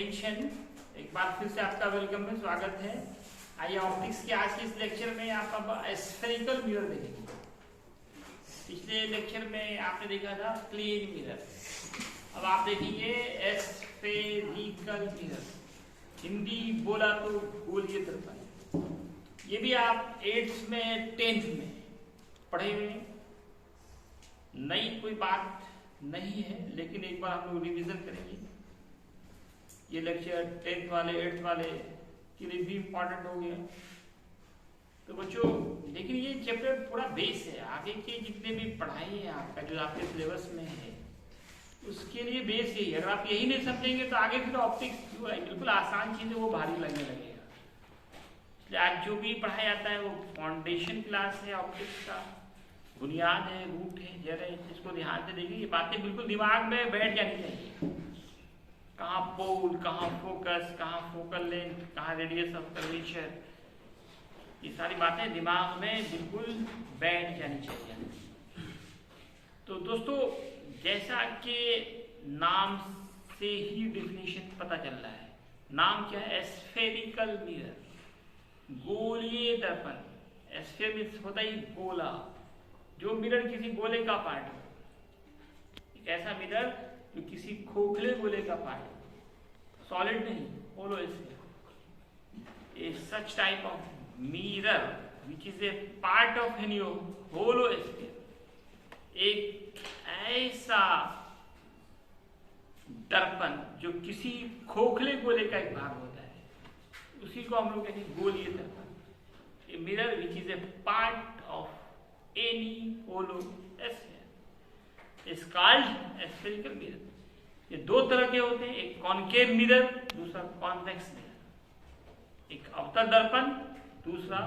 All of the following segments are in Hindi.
अटेंशन। एक बार फिर से आपका वेलकम है, स्वागत है। आइए ऑप्टिक्स के आज के इस लेक्चर में आप अब स्फेरिकल मिरर देखेंगे। पिछले लेक्चर में आपने देखा था प्लेन मिरर, अब आप देखेंगे स्फेरिकल मिरर। हिंदी बोला तो गोलीय दर्पण। ये भी आप 8th में 10th में पढ़े हुए हैं, नई कोई बात नहीं है, लेकिन एक बार हम लोग रिवीजन करेंगे। ये लेक्चर 10th वाले 8th वाले के लिए भी इम्पोर्टेंट हो गया। तो बच्चों, लेकिन ये चैप्टर थोड़ा बेस है, आगे के जितने भी पढ़ाई है आपका जो आपके सिलेबस में है उसके लिए बेस यही है। अगर आप यही नहीं समझेंगे तो आगे फिर ऑप्टिक्स जो है बिल्कुल आसान चीज़ है वो भारी लगने लगेगा। इसलिए आज जो भी पढ़ाया जाता है वो फाउंडेशन क्लास है, ऑप्टिक्स का बुनियाद है, रूट है, जड़ है। इसको ध्यान से देखिए, ये बातें बिल्कुल दिमाग में बैठ जानी चाहिए। कहाँ पोल, कहाँ फोकस, कहाँ फोकल लेंथ, कहाँ रेडियस ऑफ कर्वेचर, ये सारी बातें दिमाग में बिल्कुल बैठ जानी चाहिए। तो दोस्तों, जैसा कि नाम से ही डेफिनेशन पता चल रहा है, नाम क्या है? स्फेरिकल मिरर, गोलीय दर्पण। स्फेयर में होता ही गोला, जो मिरर किसी गोले का पार्ट हो, एक ऐसा मिरर जो किसी खोखले गोले का पार्ट हो, सॉलिड नहीं, hollow sphere. A such type of mirror which is a part of any hollow sphere, एक ऐसा दर्पण जो किसी खोखले गोले का एक भाग होता है, उसी को हम लोग कहते हैं गोलीय दर्पण। A mirror which is a part of any hollow sphere is called spherical mirror. ये दो तरह के होते हैं, एक कॉनकेव मिरर, दूसरा कॉन्वेक्स मिरर। एक अवतल दर्पण, दूसरा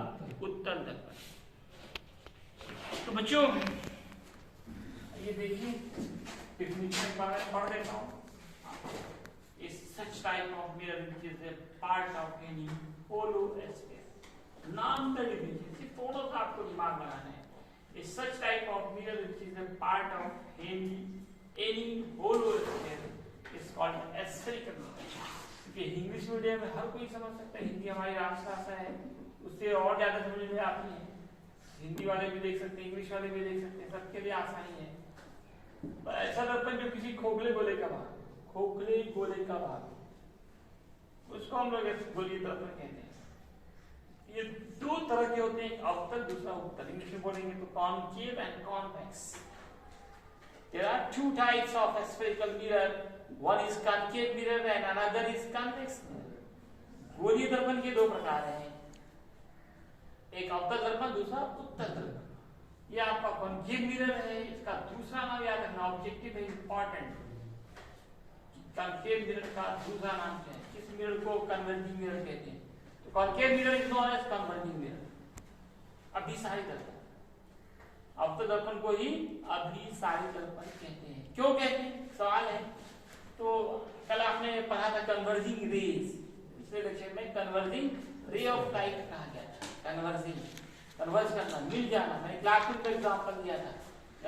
उत्तल दर्पण। तो बच्चों ये देखिए, डेफिनेशन पढ़ देता हूं। इस such type of mirror which is a part of any hollow sphere. नाम का डेफिनेशन सिर्फ थोड़ा सा आपको दिमाग बनाना है। इस such type of mirror which is a part of any hollow sphere is called spherical mirror. क्योंकि इंग्लिश मीडियम में हर कोई समझ सकता है, हिंदी हमारी राष्ट्रभाषा है, उससे और ज्यादा समझ में आती है। हिंदी वाले भी देख सकते हैं, इंग्लिश वाले भी देख सकते हैं, सबके लिए आसानी है। पर ऐसा दर्पण जो किसी खोखले गोले का भाग, खोखले गोले का भाग, उसको हम लोग गोलीय दर्पण कहते हैं। ये दो तरह के होते हैं, अवतल, दूसरा उत्तल। इंग्लिश में बोलेंगे तो concave and convex. There are two types of spherical mirror. One is concave mirror and another is convex mirror. गोलीय दर्पण के दो प्रकार हैं, एक अवतल दर्पण, दूसरा उत्तल दर्पण। ये आपका कॉनकेव मिरर है, इसका दूसरा नाम याद रखना, ऑब्जेक्टिव है, इंपॉर्टेंट। कॉनकेव मिरर का दूसरा नाम क्या है? इस मिरर को कन्वर्जिंग मिरर कहते हैं। तो concave mirror is known as converging mirror, अभिसारी दर्पण। अवतल दर्पण को ही अभिसारी दर्पण कहते हैं। क्यों कहते हैं, सवाल है। तो कल आपने पढ़ा था कन्वर्जिंग रेज, पिछले लेक्चर में कन्वर्जिंग रे ऑफ लाइट कहा गया था। कन्वर्जिंग, कन्वर्ज करना, मिल जाना। मैंने क्लासरूम का एग्जांपल दिया था,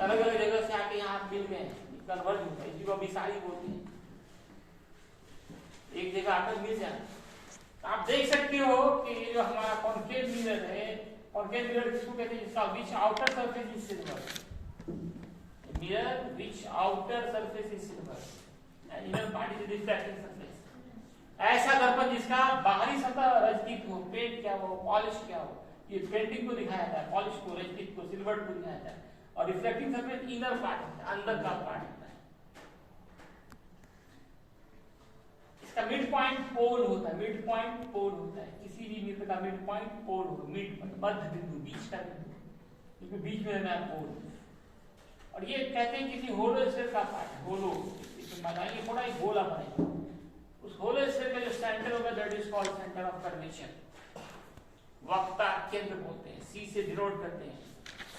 अलग अलग जगह से आके यहाँ मिल गए, कन्वर्ज होता है, इसी को अभिसारी बोलते हैं। एक जगह आकर मिल जाना। आप देख सकते हो कि ये जो हमारा कॉनकेव मिरर है, कॉनकेव मिरर किसको कहते हैं? जिसका which outer surface is silver. Mirror which outer surface is silver and inner part is reflecting surface. ऐसा दर्पण जिसका बाहरी सतह रजतीत हो, पेंट क्या हो, पॉलिश क्या हो। ये पेंटिंग को दिखाया जाता है, पॉलिश को, रजतीत को, सिल्वर को दिखाया जाता है। और रिफ्लेक्टिंग सरफेस इनर पार्ट होता है, अंदर का पार्ट होता है। इसका मिड पॉइंट पोल होता है, मिड पॉइंट पोल होता है। किसी भी मिरर का मिड पॉइंट पोल हो, मिड मध्य बिंदु, बीच का बिंदु, क्योंकि बीच में रहना है पोल। और ये कहते हैं किसी होलो स्फीयर का पार्ट है, होलो। इसमें बताइए थोड़ा एक गोला बनेगा, उस होलो स्फीयर का जो सेंटर होगा that is called centre of curvature. वक्ता केंद्र बोलते हैं, सी से डिनोट करते हैं,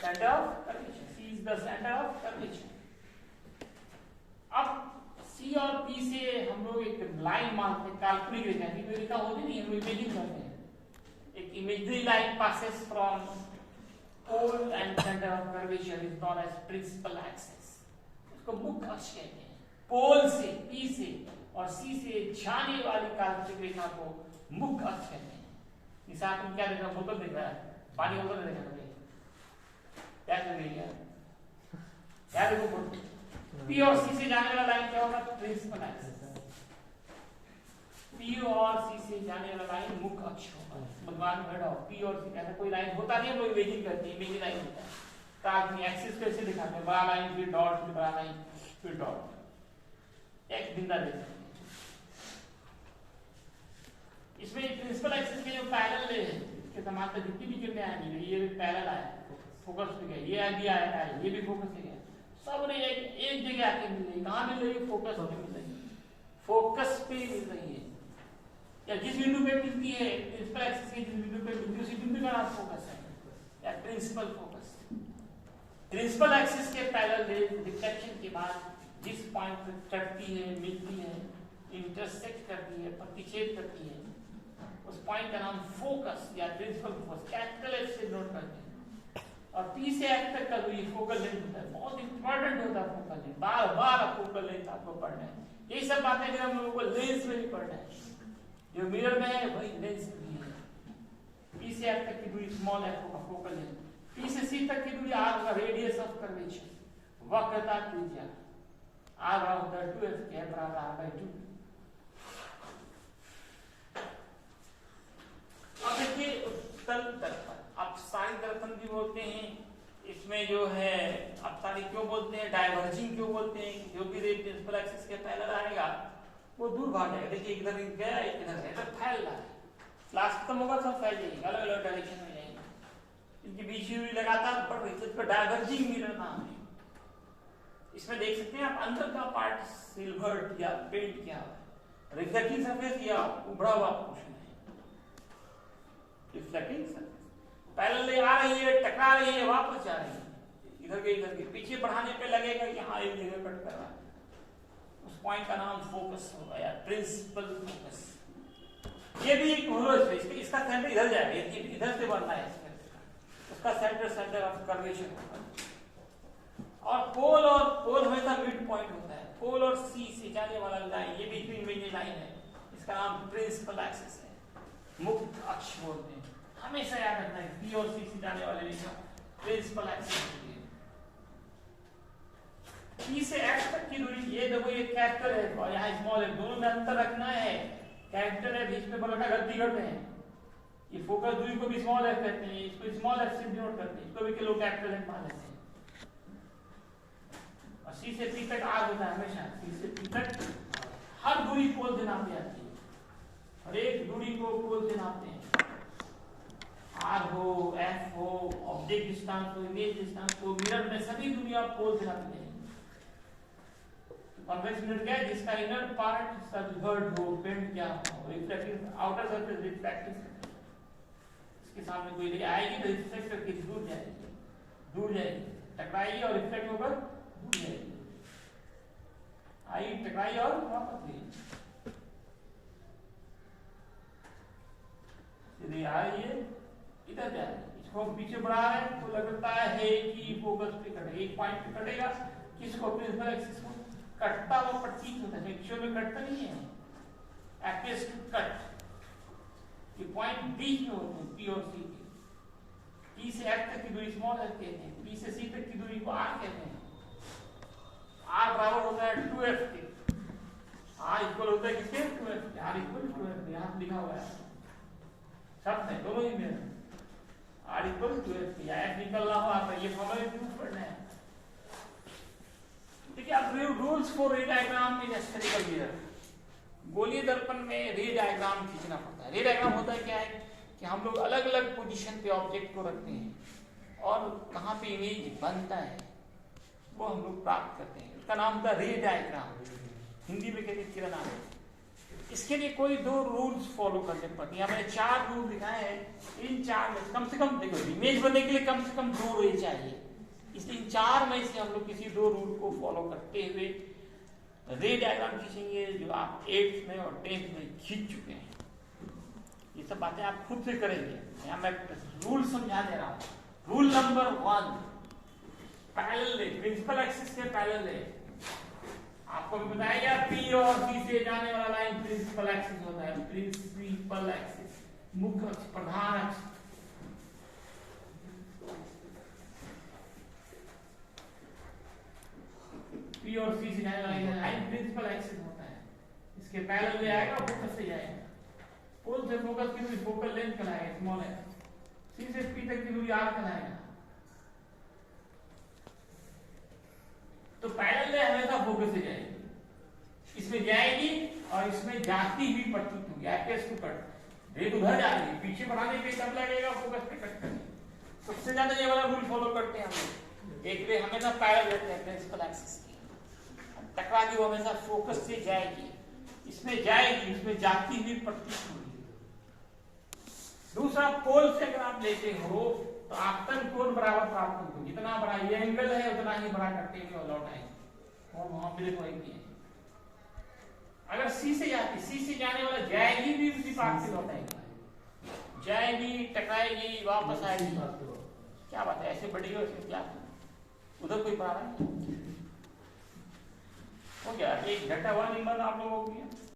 centre of curvature. C is the centre of curvature. अब सी और पी से हम लोग एक लाइन मानते हैं, काल्पनिक रेखा की रेखा होती नहीं, हम इमेजिन करते हैं। एक imaginary line passes from pole and centre of curvature is known as principal axis. इसको मुख्य अक्ष कहते हैं। पोल से, पी से और सी से जाने वाली काल्पनिक रेखा को मुख्य अक्ष कहते हैं। इस आप क्या देख रहा है, बोतल देख रहा है, पानी बोतल देख रहा है, क्या कर रही है, क्या देखो, पी और सी से जाने वाला लाइन क्या होगा, प्रिंसिपल एक्सिस। पी और सी से जाने वाला लाइन मुख्य अक्ष होगा। भगवान बैठा पी और सी ऐसा कोई लाइन होता नहीं, हम लोग इमेजिन करते हैं, इमेजिन लाइन होता है। तो आप एक्सिस कैसे दिखाते हैं, बड़ा लाइन फिर डॉट फिर बड़ा लाइन फिर डॉट, एक बिंदा देते हैं। इसमें प्रिंसिपल एक्सिस के जो पैरेलल है, इसके समांतर जितनी भी किरणें आएंगी, ये भी पैरेलल आया, फोकस पे गया, ये भी आया, ये भी फोकस पे गया, सब ने एक जगह आके मिल रही। कहाँ मिल रही है, फोकस पे मिल रही है, फोकस पे मिल रही है, या जिस बिंदु पे मिलती है प्रिंसिपल एक्सिस के, जिस बिंदु पे मिलती है उसी बिंदु का नाम फोकस है, या प्रिंसिपल फोकस। प्रिंसिपल एक्सिस के पैरेलल रिफ्लेक्शन के बाद जिस पॉइंट पे कटती है, मिलती है, इंटरसेक्ट करती है, प्रतिच्छेद करती है, उस पॉइंट का नाम फोकस या प्रिंसिपल फोकस, कैपिटल एफ से नोट करते हैं। और पी से एफ तक का जो ये फोकल लेंथ होता है, बहुत इंपॉर्टेंट होता है फोकल लेंथ, बार बार फोकल लेंथ आपको पढ़ना है। ये सब बातें अगर हम लोगों को लेंस में भी पढ़ना है, जो मिरर में है वही लेंस में भी है। पी से एफ तक की दूरी स्मॉल एफ होगा फोकल लेंथ, पी से सी तक की दूरी आर होगा रेडियस ऑफ कर्वेचर, वक्रता त्रिज्या, आर बराबर 2f के बराबर r/2। अब देखिए उत्तल दर्पण, अपसारी दर्पण भी बोलते हैं, इसमें जो है अपसारी क्यों बोलते हैं, डाइवर्जिंग क्यों बोलते हैं, जो भी रे प्रिंसिपल एक्सिस के पैरेलल आएगा वो दूर भाग जाएगा। देखिए इधर गया, इधर गया, इधर फैल रहा है, लास्ट खत्म होगा सब फैल जाएंगे, अलग अलग डायरेक्शन में जाएंगे, इनकी बीच में लगातार बढ़ रही है, इसको डाइवर्जिंग मिरर नाम है। इसमें देख सकते हैं आप अंदर का पार्ट सिल्वर्ड या पेंट किया हुआ है, रिफ्लेक्टिंग सरफेस या उभरा हुआ पोर्शन है, रिफ्लेक्टिंग सरफेस पैरेलल आ रही है, टकरा रही है, वापस जा रही है, इधर के पीछे बढ़ाने पे लगेगा कि हाँ एक जगह कट कर रहा है, उस पॉइंट का नाम फोकस होगा या प्रिंसिपल फोकस। ये भी एक होलो स्पेस, इसका सेंटर इधर जाएगा, इधर से बनना है उसका सेंटर ऑफ कर्वेचर होगा। और पोल हमेशा मिड पॉइंट होता है, पोल और सी से जाने वाला लाइन, ये बीच में इमेजिनरी लाइन है, इसका नाम प्रिंसिपल एक्सिस है, मुक्त अक्ष बोलते हैं। हमेशा याद रखना है पी और सी से जाने वाले रेखा प्रिंसिपल एक्सिस होती है। पी से एक्स तक की दूरी, ये देखो ये कैपिटल है और यहाँ स्मॉल है, दोनों में अंतर रखना है, कैपिटल है बीच में बड़ा गलती करते हैं, ये फोकस दूरी को भी स्मॉल एफ कहते हैं, इसको स्मॉल एफ से डिनोट करते हैं, इसको भी किलो कैपिटल एफ मान लेते हैं। और सी से पी तक आर होता है हमेशा, सी से पी तक हर दूरी पोल से नापी जाती है, हर एक दूरी को पोल से नापते हैं, आर हो, एफ हो, ऑब्जेक्ट डिस्टेंस हो, इमेज डिस्टेंस हो, मिरर में सभी दूरी आप पोल से नापते हैं। कॉन्वेक्स मिरर क्या है, जिसका इनर पार्ट सब्वर्ड हो, बेंड क्या हो, रिफ्लेक्टिव आउटर सरफेस रिफ्लेक्टिव, इसके सामने कोई रे आएगी तो रिफ्लेक्ट करके दूर जाएगी, टकराएगी और रिफ्लेक्ट होकर दूर जाएगी, आई टकराई और वापस गई, सीधे आ रही है इधर जा रही है, इसको पीछे बढ़ा रहे हैं तो लगता है कि फोकस पे कटेगा, एक पॉइंट पे कटेगा, किसको प्रिंसिपल एक्सिस को कटता हुआ प्रतीत होता है, एक्चुअल में कटता नहीं है, एक्स टू कट, ये पॉइंट बीच में होते हैं पी और सी के, पी से एफ तक की दूरी स्मॉल एफ कहते हैं, पी से सी तक की दूरी को आर कहते हैं, आर बराबर होता है 2f के, आर इक्वल होता है किसके 2f के, आर इक्वल 2f, यहाँ लिखा हुआ है सब है दोनों ही में, आर इक्वल 2f के, या एफ निकलना हो आप ये फॉर्मूला यूज करना है। देखिए अब रूल्स फॉर रे डायग्राम इन स्फेरिकल मिरर, गोलीय दर्पण में रे डायग्राम खींचना पड़ता है। रे डायग्राम होता है क्या है कि हम लोग अलग अलग पोजीशन पे ऑब्जेक्ट को रखते हैं और कहाँ पे इमेज बनता है वो हम लोग प्राप्त करते हैं, इसका नाम था रे डायग्राम, हिंदी में कहते हैं किरणा। इसके लिए कोई दो रूल्स फॉलो करने पड़ते हैं, मैंने 4 रूल दिखाए हैं, इन 4 में कम से कम देखो इमेज बनने के लिए कम से कम 2 रे चाहिए, इसलिए इन 4 में से हम लोग किसी 2 रूल को फॉलो करते हुए रे डायग्राम खींचेंगे, जो आप 8th में और 10th में खींच चुके हैं। ये सब बातें आप खुद से करेंगे, यहाँ मैं रूल समझा दे रहा हूँ। रूल नंबर 1, पैरेलल रे, प्रिंसिपल एक्सिस के पैरेलल रे, आपको भी बताया गया पी और सी से जाने वाला लाइन प्रिंसिपल एक्सिस होता है, प्रिंसिपल एक्सिस, मुख्य अक्ष, प्रधान अक्ष। पी और सी से जाने वाला लाइन प्रिंसिपल एक्सिस होता है। इसके पैरेलल ले आएगा, फोकस से जाएगा। पोल से फोकस की दूरी फोकल लेंथ कहलाएगा, स्मॉल है। सी से पी तक की दूरी आर कहलाएगा। तो पैरेलल ले हमेशा फोकस से जाएगी, इसमें जाएगी और इसमें जाती हुई प्रतीत होगी। एपेस टू कट, रेट उधर जा रही है, पीछे बढ़ाने पे कब लगेगा, फोकस पे कट करेंगे। सबसे ज्यादा ये वाला रूल फॉलो करते हैं हम लोग। एक रे हमेशा पैरेलल रहते हैं प्रिंसिपल एक्सिस की। टकरा की वो हमेशा फोकस से जाएगी, इसमें जाएगी, इसमें जाती हुई प्रतीत होगी। दूसरा, पोल से अगर आप लेते हो तो आपतन कोण बराबर प्राप्त होगा। जितना बड़ा ये एंगल है उतना ही बड़ा करते हुए लौट आएंगे और वहां बिल्कुल वही है। अगर सी से जाती, सी से जाने वाला जाएगी भी उसी पार्ट से लौट आएगी, जाएगी, टकराएगी, वापस आएगी। क्या बात है, ऐसे बढ़ी हो क्या उधर कोई पा रहा है? हो गया एक घटा हुआ निबंध आप लोगों को।